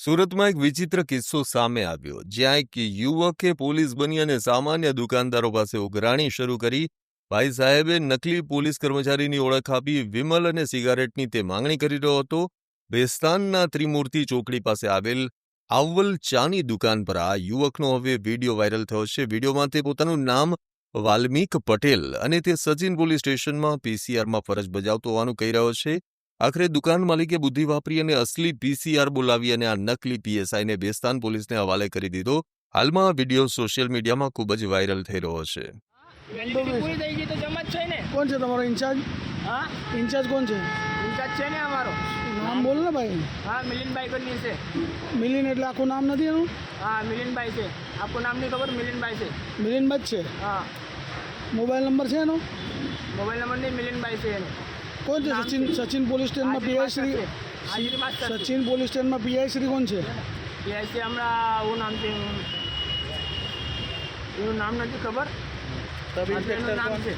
સુરતમાં એક વિચિત્ર કિસ્સો સામે આવ્યો, જ્યાં એક યુવકે પોલીસ બની અને સામાન્ય દુકાનદારો પાસે ઉઘરાણી શરૂ કરી. ભાઈ સાહેબે નકલી પોલીસ કર્મચારીની ઓળખ આપી વિમલ અને સિગારેટની તે માંગણી કરી રહ્યો હતો. બેસ્તાનના ત્રિમૂર્તિ ચોકડી પાસે આવેલ આવલ ચાની દુકાન પર આ યુવકનો હવે વિડીયો વાયરલ થયો છે. વિડીયોમાં તે પોતાનું નામ વાલ્મીક પટેલ અને તે સચિન પોલીસ સ્ટેશનમાં પીસીઆરમાં ફરજ બજાવતો હોવાનું કહી રહ્યો છે. આખરે દુકાન માલિકે બુદ્ધિ વાપરી અને અસલી પીસીઆર બોલાવી અને આ નકલી પીએસઆઈને બેસ્તાન પોલીસને હવાલે કરી દીધો. હાલમાં આ વિડીયો સોશિયલ મીડિયામાં ખૂબ જ વાયરલ થઈ રહ્યો છે. પૂરી થઈ ગઈ તો જમા જ છે ને. કોણ છે તમારો ઇન્ચાર્જ? હા, ઇન્ચાર્જ કોણ છે? ઇન્ચાર્જ છે ને અમારો. નામ બોલ ને ભાઈ. હા, મિલિનભાઈ કરીને છે. મિલિન એટલે આખું નામ નથી એનું? હા, મિલિનભાઈ છે. આપકો નામ નહીં ખબર? મિલિનભાઈ છે. મિલિનભાઈ જ છે. હા. મોબાઈલ નંબર છે એનો? મોબાઈલ નંબર નહીં, મિલિનભાઈ છે એનો. કોણ છે? સચિન પોલીસ સ્ટેશનમાં પીઆઈ શ્રી. હાજરી માસ્ટર. સચિન પોલીસ સ્ટેશનમાં પીઆઈ શ્રી કોણ છે? પીઆઈ છે હમણાં એવું નામ છે, એનું નામ નથી ખબર. સબ એનું નામ છે